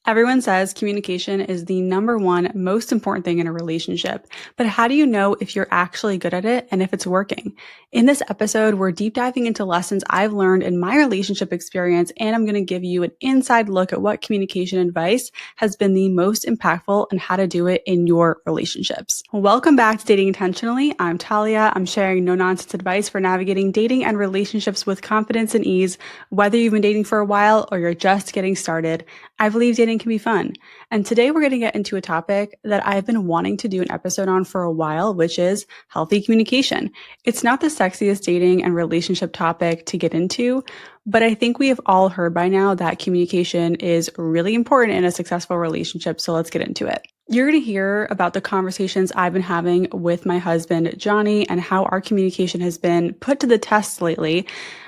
Everyone says communication is the number one most important thing in a relationship, but how do you know if you're actually good at it and if it's working? In this episode, we're deep diving into lessons I've learned in my relationship experience, and I'm going to give you an inside look at what communication advice has been the most impactful and how to do it in your relationships. Welcome back to Dating Intentionally. I'm Talia. I'm sharing no-nonsense advice for navigating dating and relationships with confidence and ease, whether you've been dating for a while or you're just getting started. I believe dating can be fun. And today we're going to get into a topic that I've been wanting to do an episode on for a while, which is healthy communication. It's not the sexiest dating and relationship topic to get into, but I think we have all heard by now that communication is really important in a successful relationship. So let's get into it. You're going to hear about the conversations I've been having with my husband, Johnny, and how our communication has been put to the test lately.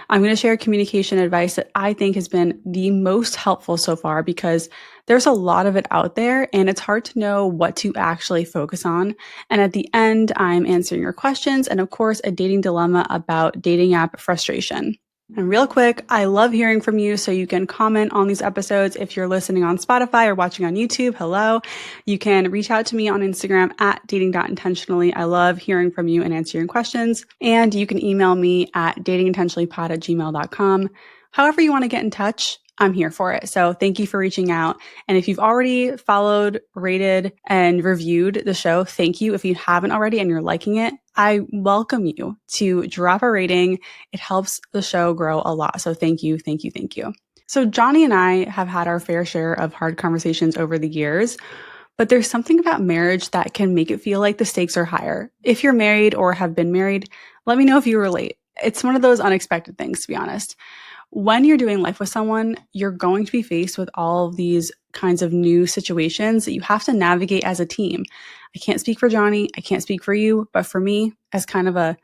I'm going to share communication advice that I think has been the most helpful so far because there's a lot of it out there and it's hard to know what to actually focus on. And at the end, I'm answering your questions and, of course, a dating dilemma about dating app frustration. And real quick, I love hearing from you, so you can comment on these episodes. If you're listening on Spotify or watching on YouTube, hello. You can reach out to me on Instagram at dating.intentionally. I love hearing from you and answering questions. And you can email me at datingintentionallypod@gmail.com. However you want to get in touch, I'm here for it. So thank you for reaching out. And if you've already followed, rated, and reviewed the show, thank you. If you haven't already and you're liking it, I welcome you to drop a rating. It helps the show grow a lot. So thank you, thank you, thank you. So Johnny and I have had our fair share of hard conversations over the years, but there's something about marriage that can make it feel like the stakes are higher. If you're married or have been married, let me know if you relate. It's one of those unexpected things, to be honest. When you're doing life with someone, you're going to be faced with all of these kinds of new situations that you have to navigate as a team. I can't speak for Johnny. I can't speak for you. But for me, as kind of a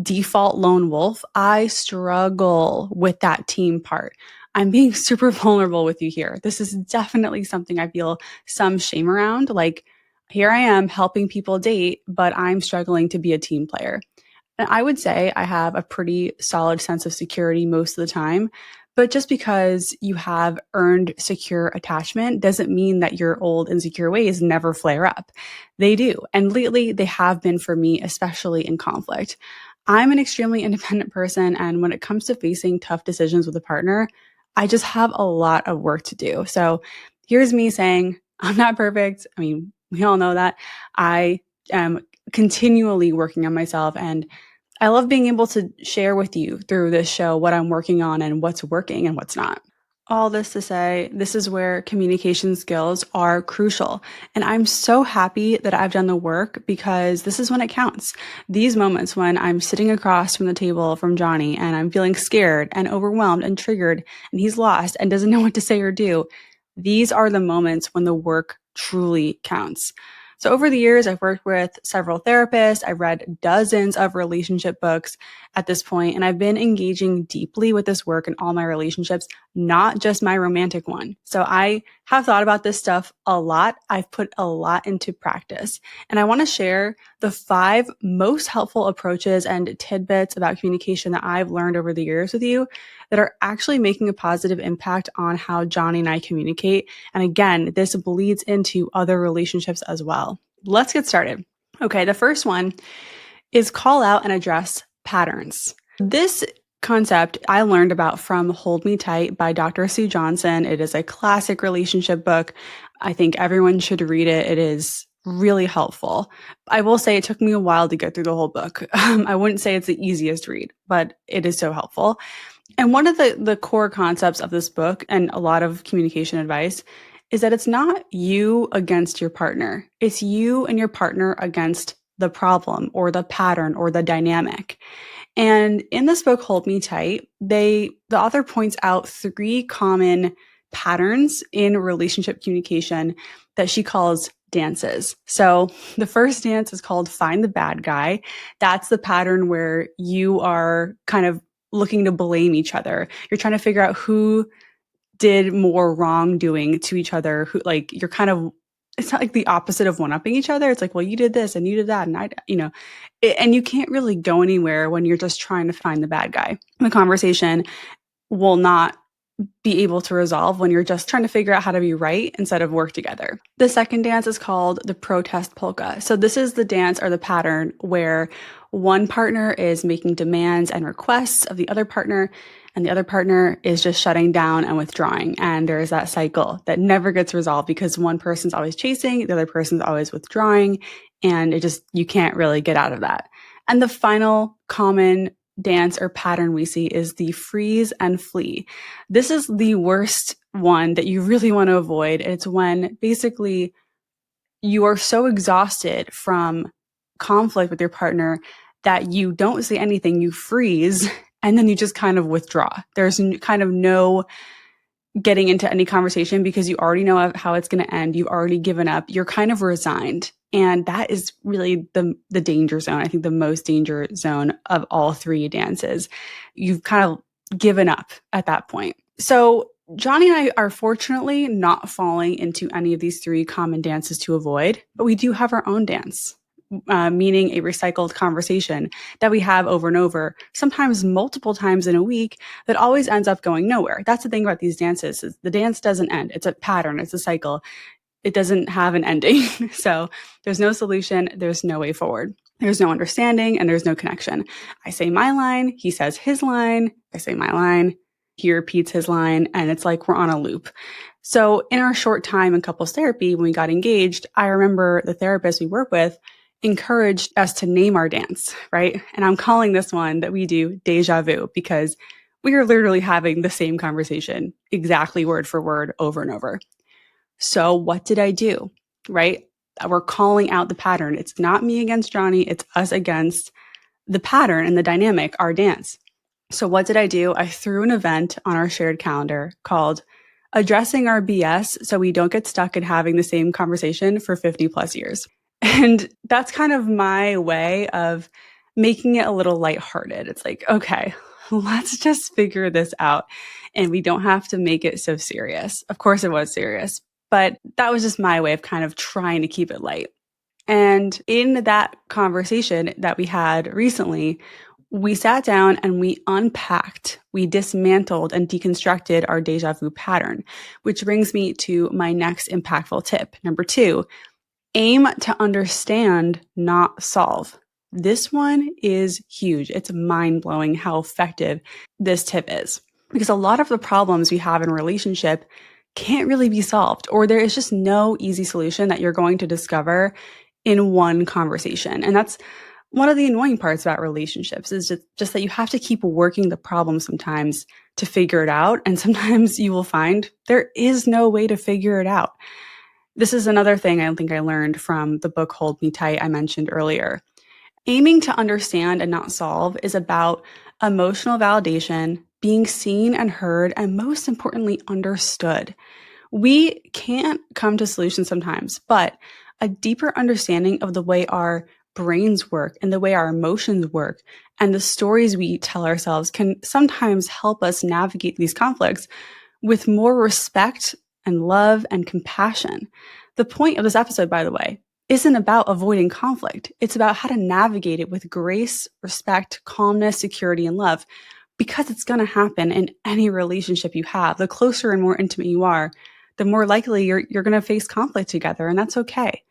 default lone wolf, I struggle with that team part. I'm being super vulnerable with you here. This is definitely something I feel some shame around. Like, here I am helping people date, but I'm struggling to be a team player. And I would say I have a pretty solid sense of security most of the time. But just because you have earned secure attachment doesn't mean that your old insecure ways never flare up. They do. And lately, they have been for me, especially in conflict. I'm an extremely independent person. And when it comes to facing tough decisions with a partner, I just have a lot of work to do. So here's me saying, I'm not perfect. I mean, we all know that. I am continually working on myself, and I love being able to share with you through this show what I'm working on and what's working and what's not. All this to say, this is where communication skills are crucial. And I'm so happy that I've done the work because this is when it counts. These moments when I'm sitting across from the table from Johnny and I'm feeling scared and overwhelmed and triggered and he's lost and doesn't know what to say or do. These are the moments when the work truly counts. So over the years, I've worked with several therapists. I've read dozens of relationship books at this point, and I've been engaging deeply with this work in all my relationships, not just my romantic one. So I have thought about this stuff a lot. I've put a lot into practice, and I want to share the 5 most helpful approaches and tidbits about communication that I've learned over the years with you that are actually making a positive impact on how Johnny and I communicate. And again, this bleeds into other relationships as well. Let's get started. Okay, the first one is call out and address patterns. This concept I learned about from Hold Me Tight by Dr. Sue Johnson. It is a classic relationship book. I think everyone should read it. It is really helpful. I will say it took me a while to get through the whole book. I wouldn't say it's the easiest read, but it is so helpful. And one of the core concepts of this book and a lot of communication advice is that it's not you against your partner. It's you and your partner against the problem or the pattern or the dynamic. And in this book, Hold Me Tight, the author points out 3 common patterns in relationship communication that she calls dances. So the first dance is called Find the Bad Guy. That's the pattern where you are kind of looking to blame each other. You're trying to figure out who did more wrongdoing to each other, who, like, you're kind of, it's not like the opposite of one-upping each other. It's like, well, you did this and you did that. And and you can't really go anywhere when you're just trying to find the bad guy. The conversation will not be able to resolve when you're just trying to figure out how to be right instead of work together. The second dance is called the protest polka. So this is the dance or the pattern where one partner is making demands and requests of the other partner, and the other partner is just shutting down and withdrawing. And there's that cycle that never gets resolved because one person's always chasing, the other person's always withdrawing, and you can't really get out of that. And the final common dance or pattern we see is the freeze and flee. This is the worst one that you really want to avoid. It's when basically you are so exhausted from conflict with your partner that you don't say anything, you freeze, and then you just kind of withdraw. There's kind of no getting into any conversation because you already know how it's going to end. You've already given up. You're kind of resigned. And that is really the danger zone. I think the most danger zone of all three dances. You've kind of given up at that point. So Johnny and I are fortunately not falling into any of these three common dances to avoid, but we do have our own dance. Meaning a recycled conversation that we have over and over, sometimes multiple times in a week, that always ends up going nowhere. That's the thing about these dances, is the dance doesn't end. It's a pattern, it's a cycle. It doesn't have an ending. So there's no solution, there's no way forward. There's no understanding and there's no connection. I say my line, he says his line, I say my line, he repeats his line, and it's like we're on a loop. So in our short time in couples therapy, when we got engaged, I remember the therapist we work with encouraged us to name our dance, right? And I'm calling this one that we do deja vu because we are literally having the same conversation, exactly word for word, over and over. So what did I do, right? We're calling out the pattern. It's not me against Johnny. It's us against the pattern and the dynamic, our dance. So what did I do? I threw an event on our shared calendar called Addressing Our BS so we don't get stuck in having the same conversation for 50 plus years. And that's kind of my way of making it a little lighthearted. It's like, okay, let's just figure this out. And we don't have to make it so serious. Of course it was serious, but that was just my way of kind of trying to keep it light. And in that conversation that we had recently, we sat down and we unpacked, we dismantled and deconstructed our deja vu pattern, which brings me to my next impactful tip. Number 2, aim to understand, not solve. This one is huge. It's mind-blowing how effective this tip is because a lot of the problems we have in a relationship can't really be solved, or there is just no easy solution that you're going to discover in one conversation. And that's one of the annoying parts about relationships is just that you have to keep working the problem sometimes to figure it out. And sometimes you will find there is no way to figure it out. This is another thing I think I learned from the book Hold Me Tight I mentioned earlier. Aiming to understand and not solve is about emotional validation, being seen and heard, and most importantly, understood. We can't come to solutions sometimes, but a deeper understanding of the way our brains work and the way our emotions work and the stories we tell ourselves can sometimes help us navigate these conflicts with more respect and love and compassion. The point of this episode, by the way, isn't about avoiding conflict. It's about how to navigate it with grace, respect, calmness, security, and love, because it's going to happen in any relationship you have. The closer and more intimate you are, the more likely you're going to face conflict together, and that's okay.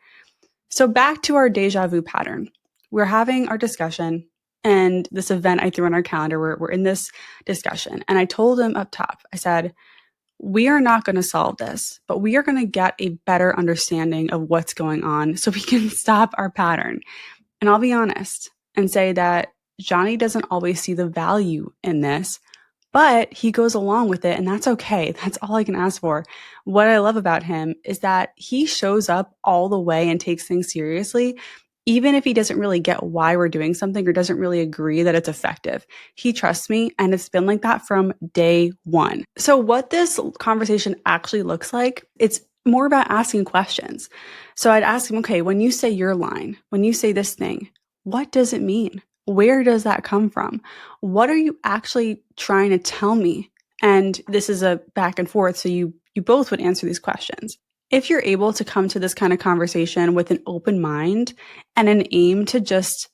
So back to our deja vu pattern. We're having our discussion, and this event I threw on our calendar, we're in this discussion, and I told him up top, I said, we are not going to solve this, but we are going to get a better understanding of what's going on so we can stop our pattern. And I'll be honest and say that Johnny doesn't always see the value in this, but he goes along with it, and that's okay. That's all I can ask for. What I love about him is that he shows up all the way and takes things seriously, even if he doesn't really get why we're doing something or doesn't really agree that it's effective. He trusts me, and it's been like that from day one. So what this conversation actually looks like, it's more about asking questions. So I'd ask him, okay, when you say your line, when you say this thing, what does it mean? Where does that come from? What are you actually trying to tell me? And this is a back and forth, so you both would answer these questions. If you're able to come to this kind of conversation with an open mind and an aim to just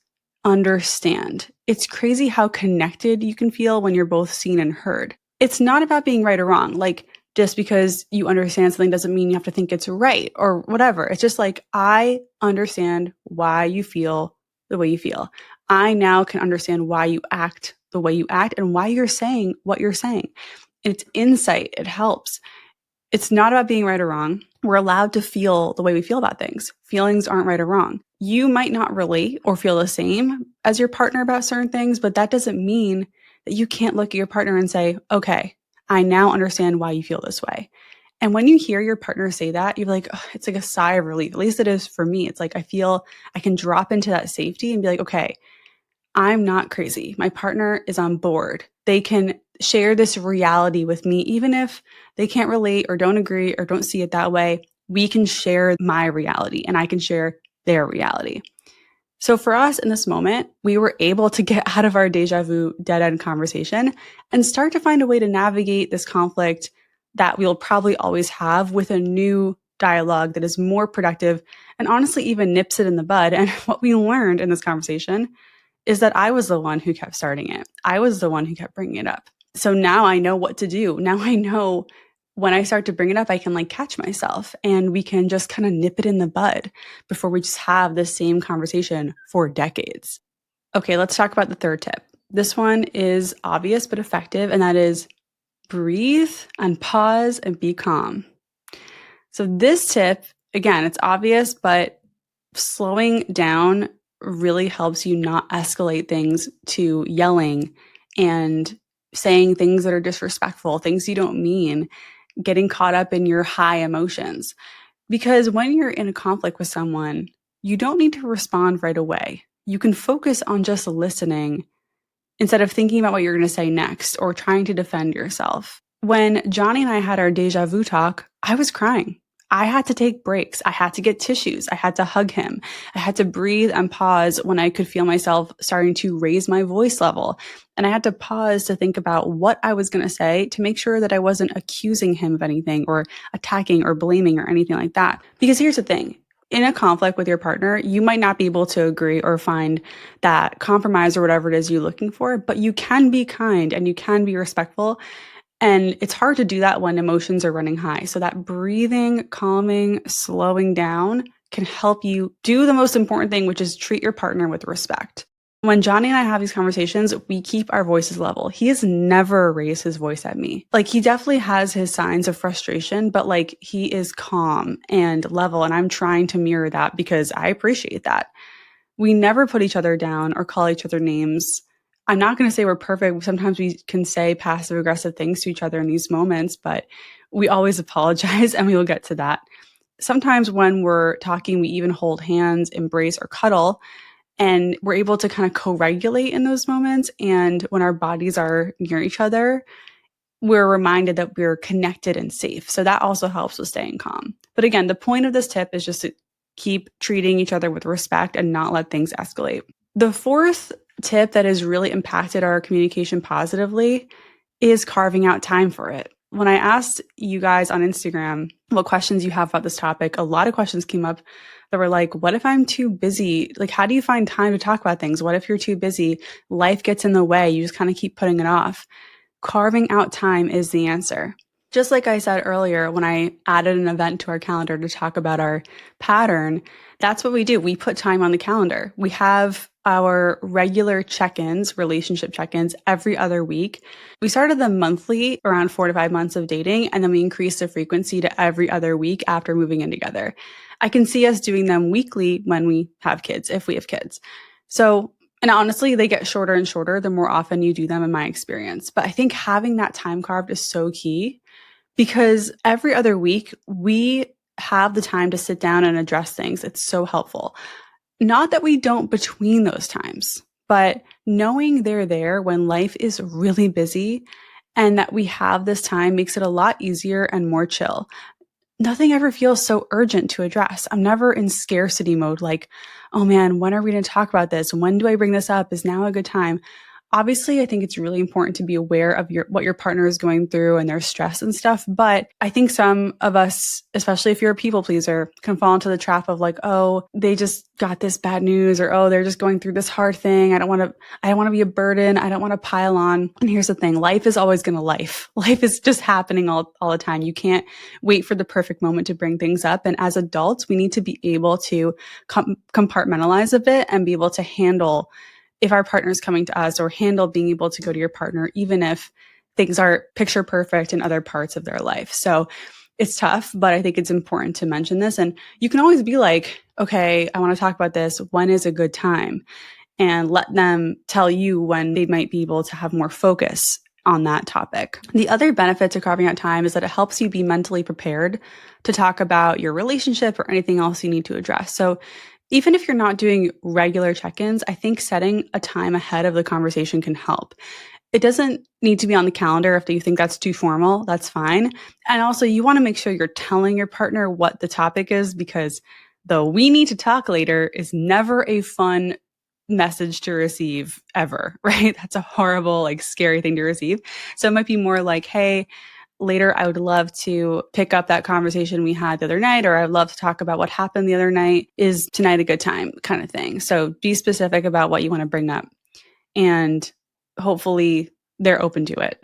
understand, it's crazy how connected you can feel when you're both seen and heard. It's not about being right or wrong. Like, just because you understand something doesn't mean you have to think it's right or whatever. It's just like, I understand why you feel the way you feel. I now can understand why you act the way you act and why you're saying what you're saying. It's insight. It helps. It's not about being right or wrong. We're allowed to feel the way we feel about things. Feelings aren't right or wrong. You might not relate or feel the same as your partner about certain things, but that doesn't mean that you can't look at your partner and say, okay, I now understand why you feel this way. And when you hear your partner say that, you're like, oh, it's like a sigh of relief. At least it is for me. It's like I feel I can drop into that safety and be like, okay, I'm not crazy. My partner is on board. They can share this reality with me, even if they can't relate or don't agree or don't see it that way. We can share my reality and I can share their reality. So for us in this moment, we were able to get out of our deja vu dead end conversation and start to find a way to navigate this conflict that we'll probably always have with a new dialogue that is more productive and honestly even nips it in the bud. And what we learned in this conversation is that I was the one who kept starting it. I was the one who kept bringing it up. So now I know what to do. Now I know when I start to bring it up, I can like catch myself and we can just kind of nip it in the bud before we just have the same conversation for decades. Okay, let's talk about the third tip. This one is obvious but effective, and that is breathe and pause and be calm. So this tip, again, it's obvious, but slowing down really helps you not escalate things to yelling and saying things that are disrespectful, things you don't mean, getting caught up in your high emotions. Because when you're in a conflict with someone, you don't need to respond right away. You can focus on just listening instead of thinking about what you're going to say next or trying to defend yourself. When Johnny and I had our deja vu talk, I was crying. I had to take breaks. I had to get tissues. I had to hug him. I had to breathe and pause when I could feel myself starting to raise my voice level. And I had to pause to think about what I was going to say to make sure that I wasn't accusing him of anything or attacking or blaming or anything like that. Because here's the thing. In a conflict with your partner, you might not be able to agree or find that compromise or whatever it is you're looking for, but you can be kind and you can be respectful. And it's hard to do that when emotions are running high. So that breathing, calming, slowing down can help you do the most important thing, which is treat your partner with respect. When Johnny and I have these conversations, we keep our voices level. He has never raised his voice at me. Like, he definitely has his signs of frustration, but like, he is calm and level. And I'm trying to mirror that because I appreciate that. We never put each other down or call each other names. I'm not going to say we're perfect. Sometimes we can say passive aggressive things to each other in these moments, but we always apologize and we will get to that. Sometimes when we're talking, we even hold hands, embrace, or cuddle, and we're able to kind of co-regulate in those moments. And when our bodies are near each other, we're reminded that we're connected and safe. So that also helps with staying calm. But again, the point of this tip is just to keep treating each other with respect and not let things escalate. The fourth tip that has really impacted our communication positively is carving out time for it. When I asked you guys on Instagram what questions you have about this topic, a lot of questions came up that were like, what if I'm too busy? Like, how do you find time to talk about things? What if you're too busy? Life gets in the way. You just kind of keep putting it off. Carving out time is the answer. Just like I said earlier, when I added an event to our calendar to talk about our pattern, that's what we do. We put time on the calendar. We have our regular check-ins, relationship check-ins every other week. We started them monthly, around 4 to 5 months of dating, and then we increased the frequency to every other week after moving in together. I can see us doing them weekly when we have kids, if we have kids. So, and honestly, they get shorter and shorter the more often you do them in my experience. But I think having that time carved is so key because every other week we have the time to sit down and address things. It's so helpful. Not that we don't between those times, but knowing they're there when life is really busy and that we have this time makes it a lot easier and more chill. Nothing ever feels so urgent to address. I'm never in scarcity mode like, oh man, when are we going to talk about this? When do I bring this up? Is now a good time? Obviously, I think it's really important to be aware of what your partner is going through and their stress and stuff. But I think some of us, especially if you're a people pleaser, can fall into the trap of like, oh, they just got this bad news, or oh, they're just going through this hard thing. I don't want to be a burden. I don't want to pile on. And here's the thing. Life is always going to life. Life is just happening all the time. You can't wait for the perfect moment to bring things up. And as adults, we need to be able to compartmentalize a bit and be able to handle if our partner is coming to us, or handle being able to go to your partner, even if things are picture perfect in other parts of their life. So it's tough, but I think it's important to mention this. And you can always be like, okay, I want to talk about this. When is a good time? And let them tell you when they might be able to have more focus on that topic. The other benefit to carving out time is that it helps you be mentally prepared to talk about your relationship or anything else you need to address. So even if you're not doing regular check-ins, I think setting a time ahead of the conversation can help. It doesn't need to be on the calendar. If you think that's too formal, that's fine. And also, you want to make sure you're telling your partner what the topic is, because the "we need to talk later" is never a fun message to receive ever, right? That's a horrible, like scary thing to receive. So it might be more like, hey, later, I would love to pick up that conversation we had the other night, or I'd love to talk about what happened the other night. Is tonight a good time, kind of thing. So be specific about what you want to bring up, and hopefully they're open to it.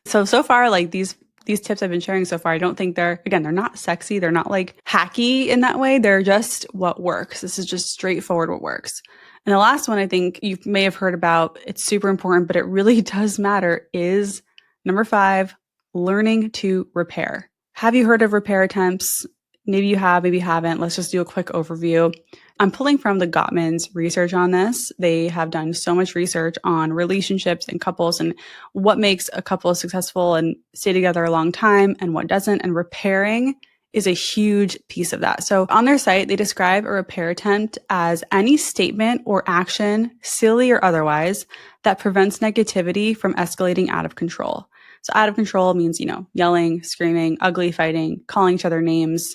So far, like these tips I've been sharing so far, I don't think they're not sexy. They're not like hacky in that way. They're just what works. This is just straightforward what works. And the last one I think you may have heard about, it's super important, but it really does matter, is number 5, learning to repair. Have you heard of repair attempts? Maybe you have, maybe you haven't. Let's just do a quick overview. I'm pulling from the Gottman's research on this. They have done so much research on relationships and couples and what makes a couple successful and stay together a long time and what doesn't. And repairing is a huge piece of that. So on their site, they describe a repair attempt as any statement or action, silly or otherwise, that prevents negativity from escalating out of control. So out of control means, yelling, screaming, ugly fighting, calling each other names,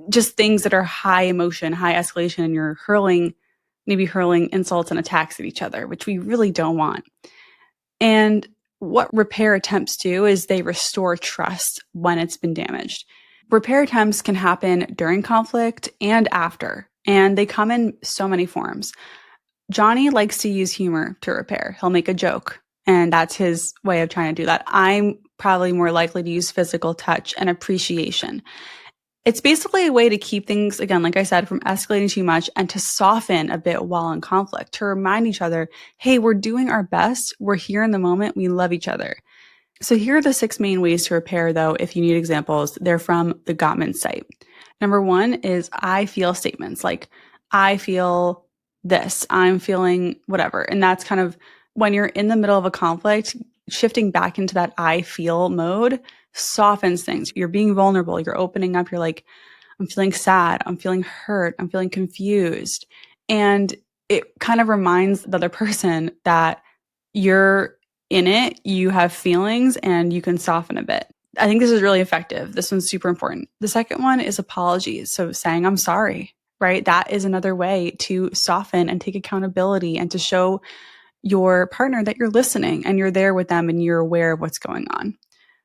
just things that are high emotion, high escalation, and you're maybe hurling insults and attacks at each other, which we really don't want. And what repair attempts do is they restore trust when it's been damaged. Repair attempts can happen during conflict and after, and they come in so many forms. Johnny likes to use humor to repair. He'll make a joke, and that's his way of trying to do that. I'm probably more likely to use physical touch and appreciation. It's basically a way to keep things, again, like I said, from escalating too much and to soften a bit while in conflict, to remind each other, hey, we're doing our best. We're here in the moment. We love each other. So here are the 6 main ways to repair, though, if you need examples. They're from the Gottman site. Number 1 is I feel statements, like I feel this, I'm feeling whatever. And that's kind of when you're in the middle of a conflict, shifting back into that I feel mode softens things. You're being vulnerable. You're opening up. You're like, I'm feeling sad. I'm feeling hurt. I'm feeling confused. And it kind of reminds the other person that you're in it, you have feelings, and you can soften a bit. I think this is really effective. This one's super important. The second one is apologies. So saying I'm sorry, right? That is another way to soften and take accountability and to show your partner that you're listening and you're there with them and you're aware of what's going on.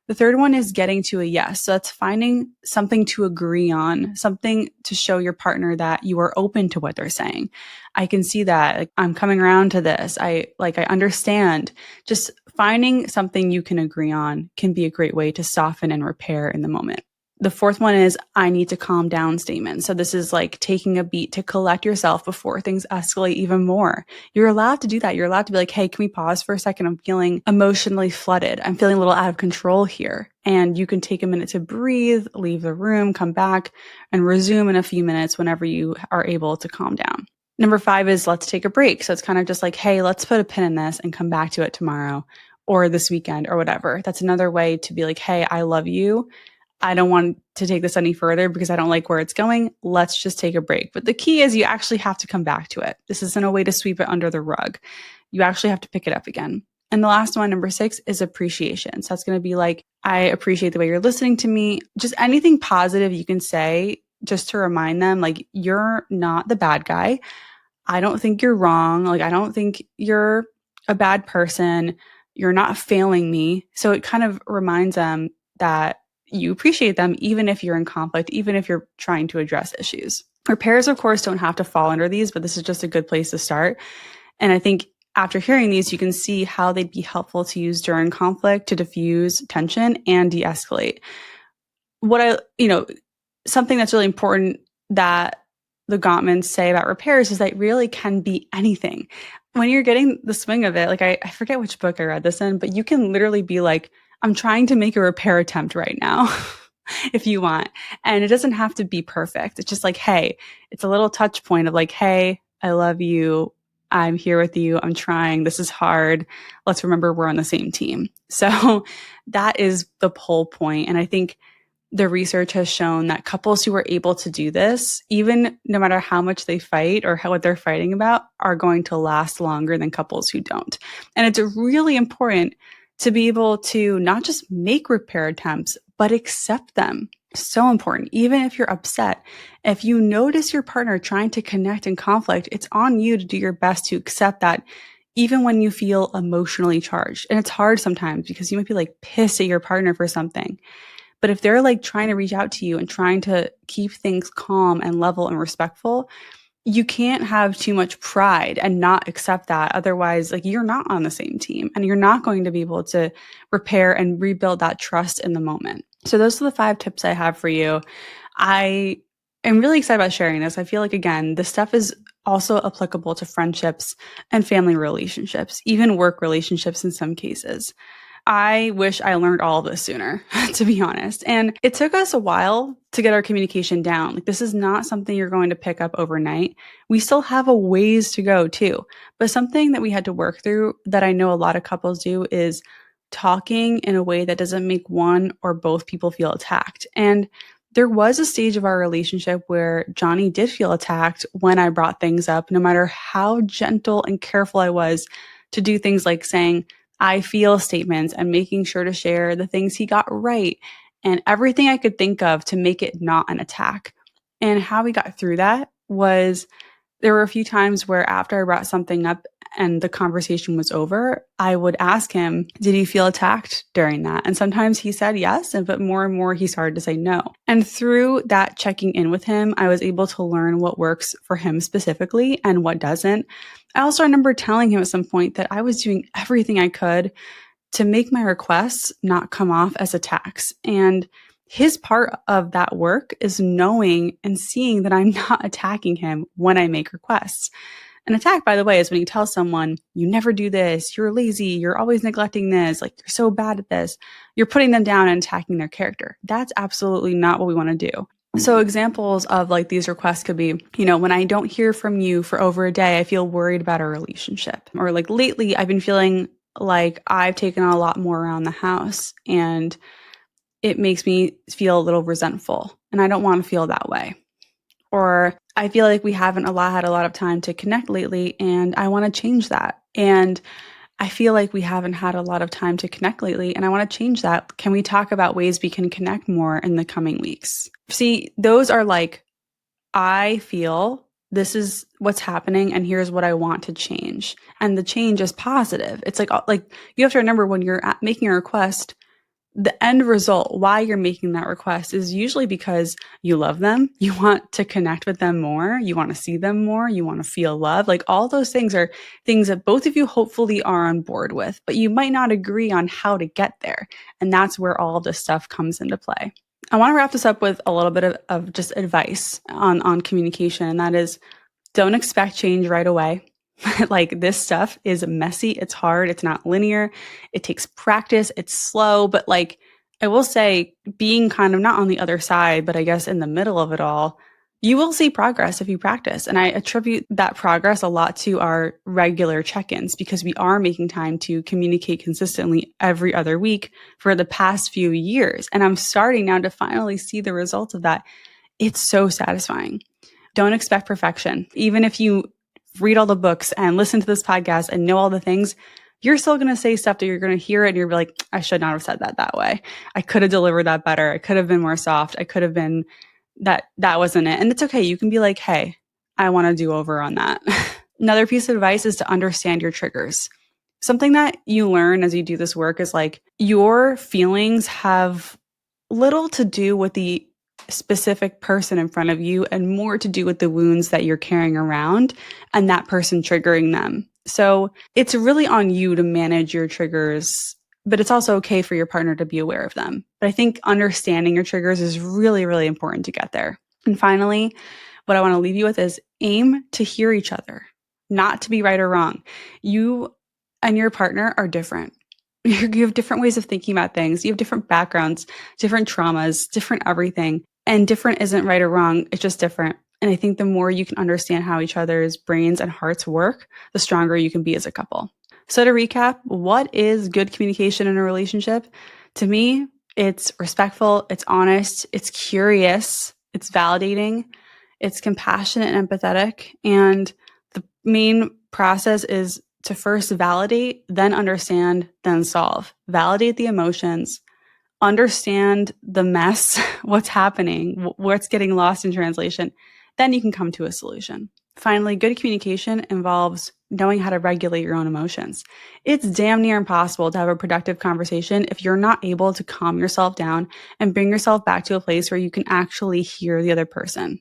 The third one is getting to a yes. So that's finding something to agree on, something to show your partner that you are open to what they're saying. I can see that. Like, I'm coming around to this. I understand. Just finding something you can agree on can be a great way to soften and repair in the moment. The fourth one is I need to calm down statement. So this is like taking a beat to collect yourself before things escalate even more. You're allowed to do that. You're allowed to be like, hey, can we pause for a second? I'm feeling emotionally flooded. I'm feeling a little out of control here. And you can take a minute to breathe, leave the room, come back, and resume in a few minutes whenever you are able to calm down. Number 5 is let's take a break. So it's kind of just like, hey, let's put a pin in this and come back to it tomorrow or this weekend or whatever. That's another way to be like, hey, I love you. I don't want to take this any further because I don't like where it's going. Let's just take a break. But the key is you actually have to come back to it. This isn't a way to sweep it under the rug. You actually have to pick it up again. And the last one, number 6, is appreciation. So that's going to be like, I appreciate the way you're listening to me. Just anything positive you can say just to remind them, like, you're not the bad guy. I don't think you're wrong. Like, I don't think you're a bad person. You're not failing me. So it kind of reminds them that you appreciate them, even if you're in conflict, even if you're trying to address issues. Repairs, of course, don't have to fall under these, but this is just a good place to start. And I think after hearing these, you can see how they'd be helpful to use during conflict to diffuse tension and de-escalate. Something that's really important that the Gottmans say about repairs is that it really can be anything. When you're getting the swing of it, like I forget which book I read this in, but you can literally be like, I'm trying to make a repair attempt right now if you want. And it doesn't have to be perfect. It's just like, hey, it's a little touch point of like, hey, I love you. I'm here with you. I'm trying. This is hard. Let's remember we're on the same team. So that is the whole point. And I think the research has shown that couples who are able to do this, even no matter how much they fight or what they're fighting about, are going to last longer than couples who don't. And it's really important to be able to not just make repair attempts, but accept them. So important. Even if you're upset, if you notice your partner trying to connect in conflict, it's on you to do your best to accept that, even when you feel emotionally charged. And it's hard sometimes because you might be like pissed at your partner for something. But if they're like trying to reach out to you and trying to keep things calm and level and respectful, you can't have too much pride and not accept that. Otherwise, like, you're not on the same team and you're not going to be able to repair and rebuild that trust in the moment. So those are the 5 tips I have for you. I am really excited about sharing this. I feel like, again, this stuff is also applicable to friendships and family relationships, even work relationships in some cases. I wish I learned all of this sooner, to be honest. And it took us a while to get our communication down. Like, this is not something you're going to pick up overnight. We still have a ways to go too. But something that we had to work through that I know a lot of couples do is talking in a way that doesn't make one or both people feel attacked. And there was a stage of our relationship where Johnny did feel attacked when I brought things up, no matter how gentle and careful I was to do things like saying, I feel statements and making sure to share the things he got right and everything I could think of to make it not an attack. And how we got through that was there were a few times where after I brought something up and the conversation was over, I would ask him, did he feel attacked during that? And sometimes he said yes, but more and more he started to say no. And through that checking in with him, I was able to learn what works for him specifically and what doesn't. I also remember telling him at some point that I was doing everything I could to make my requests not come off as attacks. And his part of that work is knowing and seeing that I'm not attacking him when I make requests. An attack, by the way, is when you tell someone, you never do this, you're lazy, you're always neglecting this, like, you're so bad at this. You're putting them down and attacking their character. That's absolutely not what we want to do. So examples of like these requests could be, when I don't hear from you for over a day, I feel worried about our relationship. Or like lately, I've been feeling like I've taken on a lot more around the house and it makes me feel a little resentful and I don't want to feel that way. Or I feel like we haven't had a lot of time to connect lately and I want to change that. And I feel like we haven't had a lot of time to connect lately and I want to change that. Can we talk about ways we can connect more in the coming weeks? See, those are like, I feel this is what's happening and here's what I want to change. And the change is positive. It's like you have to remember when you're making a request, the end result, why you're making that request is usually because you love them. You want to connect with them more. You want to see them more. You want to feel love. Like, all those things are things that both of you hopefully are on board with, but you might not agree on how to get there. And that's where all of this stuff comes into play. I want to wrap this up with a little bit of just advice on communication. And that is, don't expect change right away. Like, this stuff is messy. It's hard. It's not linear. It takes practice. It's slow. But like, I will say, being kind of not on the other side, but I guess in the middle of it all, you will see progress if you practice. And I attribute that progress a lot to our regular check-ins because we are making time to communicate consistently every other week for the past few years. And I'm starting now to finally see the results of that. It's so satisfying. Don't expect perfection. Even if you read all the books and listen to this podcast and know all the things, you're still going to say stuff that you're going to hear it and you're like, I should not have said that way. I could have delivered that better. I could have been more soft. I could have been that wasn't it. And it's okay. You can be like, hey, I want to do over on that. Another piece of advice is to understand your triggers. something that you learn as you do this work is like your feelings have little to do with the specific person in front of you and more to do with the wounds that you're carrying around and that person triggering them. So it's really on you to manage your triggers, but it's also okay for your partner to be aware of them. But I think understanding your triggers is really, really important to get there. And finally, what I want to leave you with is aim to hear each other, not to be right or wrong. You and your partner are different. You have different ways of thinking about things. You have different backgrounds, different traumas, different everything. And different isn't right or wrong. It's just different. And I think the more you can understand how each other's brains and hearts work, the stronger you can be as a couple. So to recap, what is good communication in a relationship? To me, it's respectful, it's honest, it's curious, it's validating, it's compassionate and empathetic. And the main process is to first validate, then understand, then solve. Validate the emotions, understand the mess, what's happening, what's getting lost in translation. Then you can come to a solution. Finally, good communication involves knowing how to regulate your own emotions. It's damn near impossible to have a productive conversation if you're not able to calm yourself down and bring yourself back to a place where you can actually hear the other person.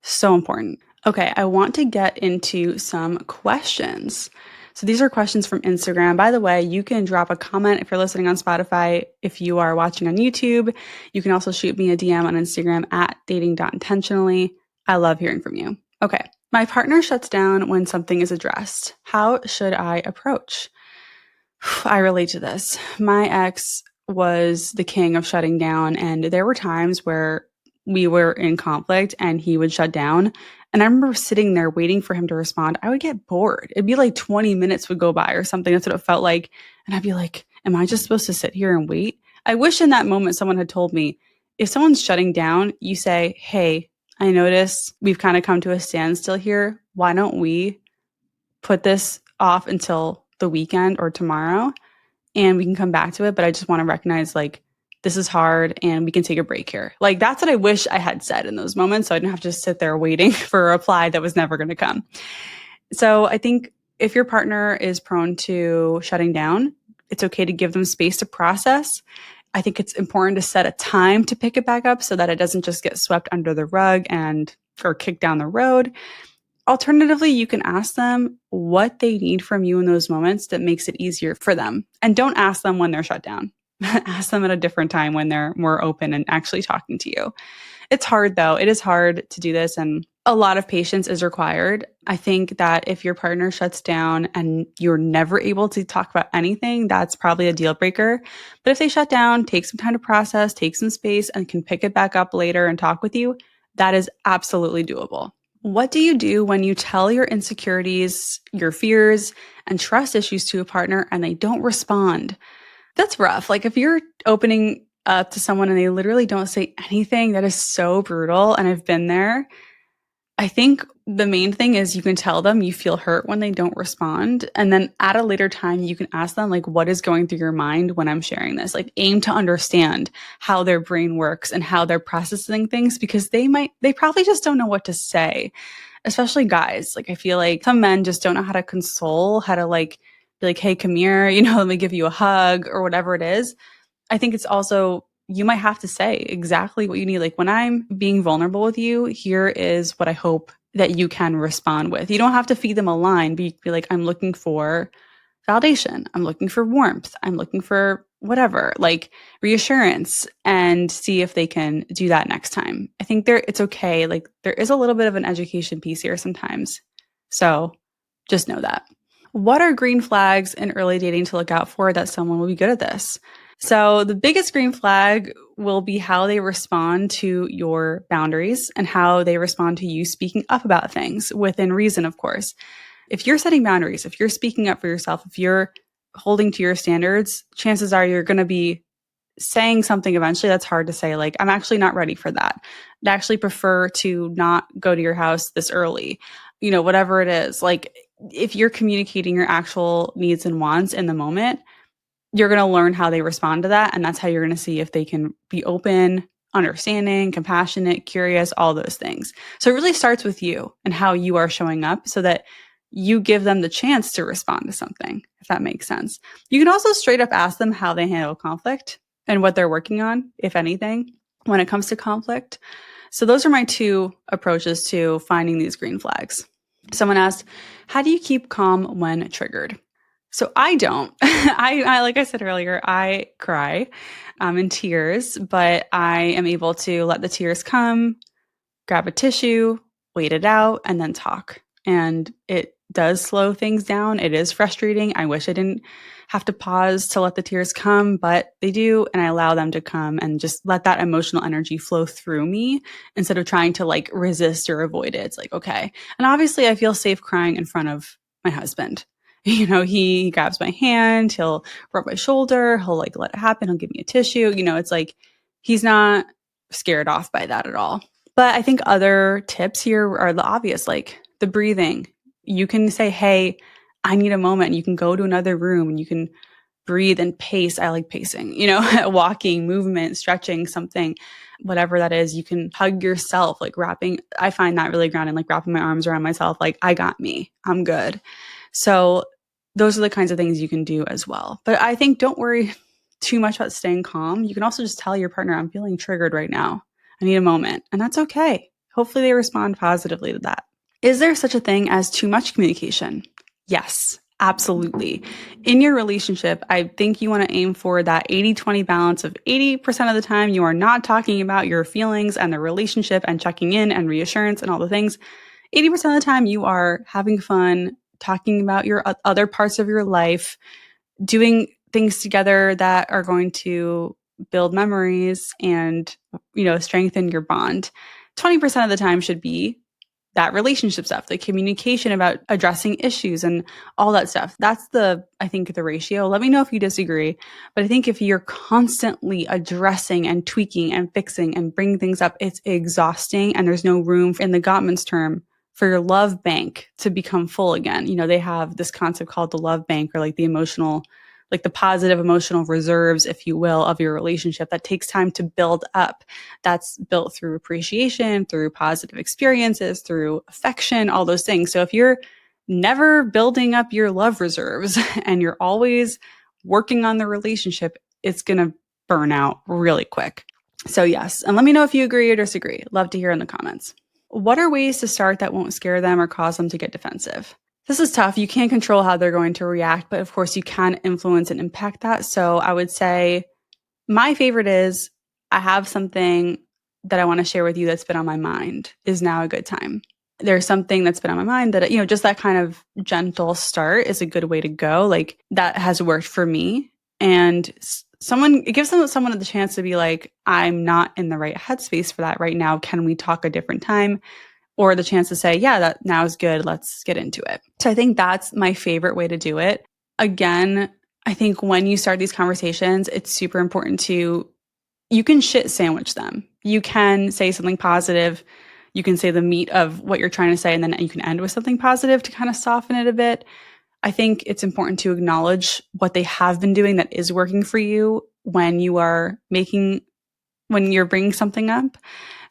So important. Okay, I want to get into some questions. So these are questions from Instagram. By the way, you can drop a comment if you're listening on Spotify. If you are watching on YouTube, you can also shoot me a DM on Instagram at dating.intentionally. I love hearing from you. Okay, my partner shuts down when something is addressed. How should I approach? I relate to this. My ex was the king of shutting down, and there were times where we were in conflict and he would shut down. And I remember sitting there waiting for him to respond. I would get bored. It'd be like 20 minutes would go by or something. That's what it felt like. And I'd be like, am I just supposed to sit here and wait? I wish in that moment someone had told me, if someone's shutting down, you say, hey, I notice we've kind of come to a standstill here. Why don't we put this off until the weekend or tomorrow and we can come back to it? But I just want to recognize like, this is hard and we can take a break here. Like that's what I wish I had said in those moments. So I didn't have to just sit there waiting for a reply that was never going to come. So I think if your partner is prone to shutting down, it's okay to give them space to process. I think it's important to set a time to pick it back up so that it doesn't just get swept under the rug or kicked down the road. Alternatively, you can ask them what they need from you in those moments that makes it easier for them. And don't ask them when they're shut down. Ask them at a different time when they're more open and actually talking to you. It's hard though. It is hard to do this and a lot of patience is required. I think that if your partner shuts down and you're never able to talk about anything, that's probably a deal breaker. But if they shut down, take some time to process, take some space and can pick it back up later and talk with you, that is absolutely doable. What do you do when you tell your insecurities, your fears, and trust issues to a partner and they don't respond? That's rough. Like if you're opening up to someone and they literally don't say anything, that is so brutal. And I've been there. I think the main thing is you can tell them you feel hurt when they don't respond. And then at a later time, you can ask them like, what is going through your mind when I'm sharing this? Like aim to understand how their brain works and how they're processing things because they probably just don't know what to say, especially guys. Like I feel like some men just don't know how to console, how to like, be like, hey, come here, let me give you a hug or whatever it is. I think it's also, you might have to say exactly what you need. Like when I'm being vulnerable with you, here is what I hope that you can respond with. You don't have to feed them a line, but you can be like, I'm looking for validation. I'm looking for warmth. I'm looking for whatever, like reassurance and see if they can do that next time. I think it's okay. Like there is a little bit of an education piece here sometimes. So just know that. What are green flags in early dating to look out for that someone will be good at this? So the biggest green flag will be how they respond to your boundaries and how they respond to you speaking up about things within reason, of course. If you're setting boundaries, if you're speaking up for yourself, if you're holding to your standards, chances are you're going to be saying something eventually that's hard to say. Like, I'm actually not ready for that. I'd actually prefer to not go to your house this early, whatever it is. Like, if you're communicating your actual needs and wants in the moment, you're going to learn how they respond to that. And that's how you're going to see if they can be open, understanding, compassionate, curious, all those things. So it really starts with you and how you are showing up so that you give them the chance to respond to something, if that makes sense. You can also straight up ask them how they handle conflict and what they're working on, if anything, when it comes to conflict. So those are my two approaches to finding these green flags. Someone asked, how do you keep calm when triggered? So I don't. I like I said earlier, I cry in tears, but I am able to let the tears come, grab a tissue, wait it out, and then talk. And it does slow things down. It is frustrating. I wish I didn't have to pause to let the tears come, but they do. And I allow them to come and just let that emotional energy flow through me instead of trying to like resist or avoid it. It's like, okay. And obviously, I feel safe crying in front of my husband. You know, he grabs my hand, he'll rub my shoulder, he'll like let it happen, he'll give me a tissue. You know, it's like he's not scared off by that at all. But I think other tips here are the obvious, like the breathing. You can say, hey, I need a moment. And you can go to another room and you can breathe and pace. I like pacing, you know, walking, movement, stretching, something, whatever that is. You can hug yourself, like wrapping. I find that really grounding, like wrapping my arms around myself, like I got me, I'm good. So those are the kinds of things you can do as well. But I think don't worry too much about staying calm. You can also just tell your partner, I'm feeling triggered right now. I need a moment. And that's okay. Hopefully they respond positively to that. Is there such a thing as too much communication? Yes, absolutely. In your relationship, I think you want to aim for that 80-20 balance of 80% of the time you are not talking about your feelings and the relationship and checking in and reassurance and all the things. 80% of the time you are having fun, talking about your other parts of your life, doing things together that are going to build memories and, you know, strengthen your bond. 20% of the time should be that relationship stuff, the communication about addressing issues and all that stuff. That's I think the ratio. Let me know if you disagree. But I think if you're constantly addressing and tweaking and fixing and bringing things up, it's exhausting. And there's no room in the Gottman's term for your love bank to become full again. You know, they have this concept called the love bank, or like the emotional, like the positive emotional reserves, if you will, of your relationship that takes time to build up. That's built through appreciation, through positive experiences, through affection, all those things. So if you're never building up your love reserves and you're always working on the relationship, it's going to burn out really quick. So yes, and let me know if you agree or disagree. Love to hear in the comments. What are ways to start that won't scare them or cause them to get defensive? This is tough. You can't control how they're going to react, but of course you can influence and impact that. So I would say my favorite is, I have something that I want to share with you that's been on my mind. Is now a good time? There's something that's been on my mind that, you know, just that kind of gentle start is a good way to go. Like that has worked for me. And it gives someone the chance to be like, I'm not in the right headspace for that right now. Can we talk a different time? Or the chance to say, yeah, that now is good. Let's get into it. So I think that's my favorite way to do it. Again, I think when you start these conversations, it's super important you can shit sandwich them. You can say something positive. You can say the meat of what you're trying to say, and then you can end with something positive to kind of soften it a bit. I think it's important to acknowledge what they have been doing that is working for you when you're bringing something up.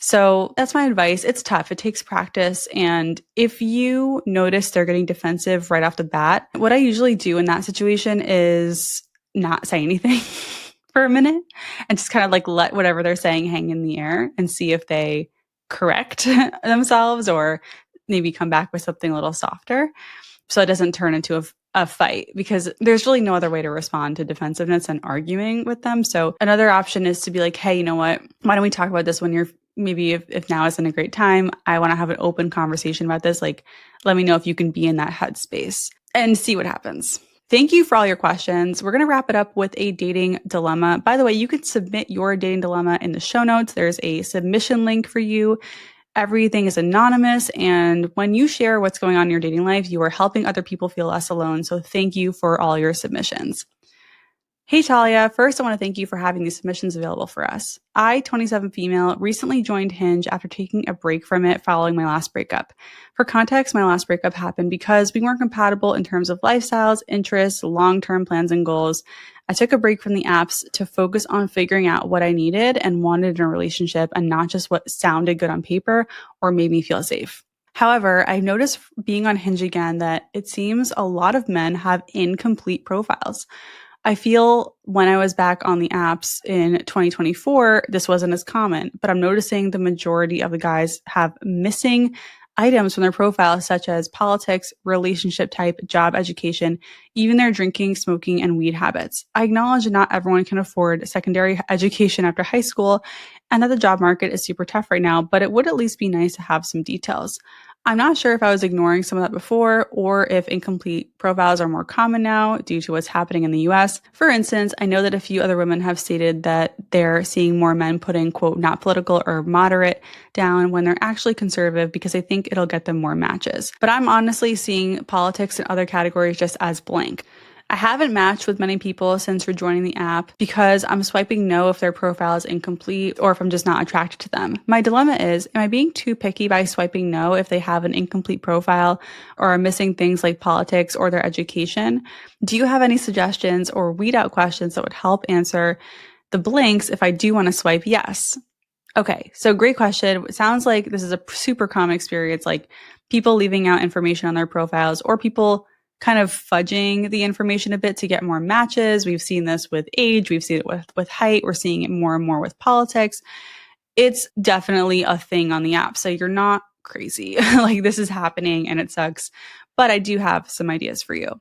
So that's my advice. It's tough. It takes practice. And if you notice they're getting defensive right off the bat, what I usually do in that situation is not say anything for a minute and just kind of like let whatever they're saying hang in the air and see if they correct themselves or maybe come back with something a little softer, so it doesn't turn into a fight, because there's really no other way to respond to defensiveness than arguing with them. So another option is to be like, hey, you know what? Why don't we talk about this when you're maybe if now isn't a great time? I want to have an open conversation about this. Like, let me know if you can be in that headspace and see what happens. Thank you for all your questions. We're going to wrap it up with a dating dilemma. By the way, you can submit your dating dilemma in the show notes. There's a submission link for you. Everything is anonymous. And when you share what's going on in your dating life, you are helping other people feel less alone. So thank you for all your submissions. Hey, Talia. First, I want to thank you for having these submissions available for us. I, 27 female, recently joined Hinge after taking a break from it following my last breakup. For context, my last breakup happened because we weren't compatible in terms of lifestyles, interests, long-term plans, and goals. I took a break from the apps to focus on figuring out what I needed and wanted in a relationship, and not just what sounded good on paper or made me feel safe. However, I noticed being on Hinge again that it seems a lot of men have incomplete profiles. I feel when I was back on the apps in 2024, this wasn't as common, but I'm noticing the majority of the guys have missing items from their profiles, such as politics, relationship type, job, education, even their drinking, smoking, and weed habits. I acknowledge that not everyone can afford secondary education after high school and that the job market is super tough right now, but it would at least be nice to have some details. I'm not sure if I was ignoring some of that before or if incomplete profiles are more common now due to what's happening in the US. For instance, I know that a few other women have stated that they're seeing more men putting, quote, not political or moderate down when they're actually conservative because they think it'll get them more matches. But I'm honestly seeing politics and other categories just as blank. I haven't matched with many people since rejoining the app because I'm swiping no if their profile is incomplete or if I'm just not attracted to them. My dilemma is, am I being too picky by swiping no if they have an incomplete profile or are missing things like politics or their education? Do you have any suggestions or weed out questions that would help answer the blanks if I do want to swipe yes? Okay, so great question. It sounds like this is a super common experience, like people leaving out information on their profiles or people kind of fudging the information a bit to get more matches. We've seen this with age, we've seen it with height, we're seeing it more and more with politics. It's definitely a thing on the app. So you're not crazy. Like this is happening and it sucks. But I do have some ideas for you.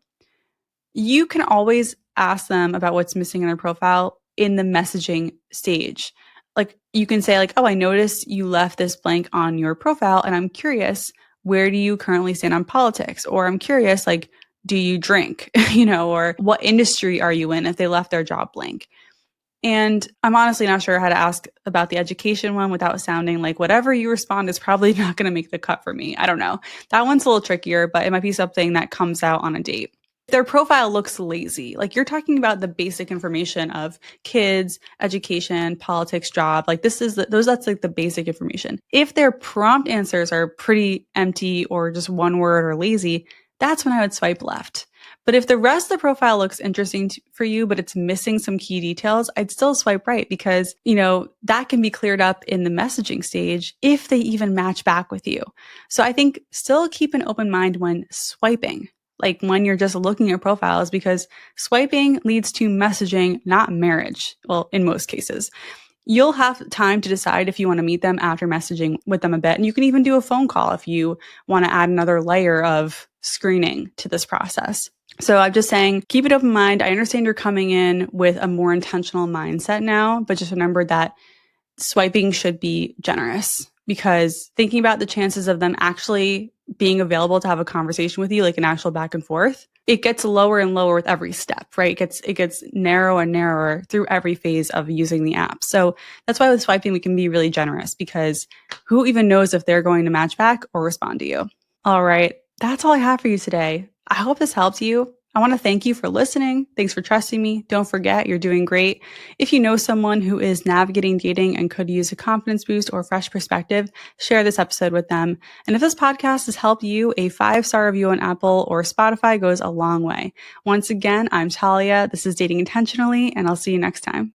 You can always ask them about what's missing in their profile in the messaging stage. Like you can say like, "Oh, I noticed you left this blank on your profile and I'm curious, where do you currently stand on politics?" Or I'm curious like, "Do you drink?" Or "What industry are you in?" if they left their job blank. And I'm honestly not sure how to ask about the education one without sounding like whatever you respond is probably not going to make the cut for me. I don't know. That one's a little trickier, but it might be something that comes out on a date. Their profile looks lazy. Like you're talking about the basic information of kids, education, politics, job. Like that's like the basic information. If their prompt answers are pretty empty or just one word or lazy, that's when I would swipe left. But if the rest of the profile looks interesting for you, but it's missing some key details, I'd still swipe right because, that can be cleared up in the messaging stage if they even match back with you. So I think still keep an open mind when swiping, like when you're just looking at profiles, because swiping leads to messaging, not marriage. Well, in most cases. You'll have time to decide if you want to meet them after messaging with them a bit. And you can even do a phone call if you want to add another layer of screening to this process. So I'm just saying, keep an open mind. I understand you're coming in with a more intentional mindset now, but just remember that swiping should be generous because thinking about the chances of them actually being available to have a conversation with you, like an actual back and forth, it gets lower and lower with every step, right? It gets narrower and narrower through every phase of using the app. So that's why with swiping, we can be really generous because who even knows if they're going to match back or respond to you? All right. That's all I have for you today. I hope this helped you. I want to thank you for listening. Thanks for trusting me. Don't forget, you're doing great. If you know someone who is navigating dating and could use a confidence boost or fresh perspective, share this episode with them. And if this podcast has helped you, a 5-star review on Apple or Spotify goes a long way. Once again, I'm Talia. This is Dating Intentionally, and I'll see you next time.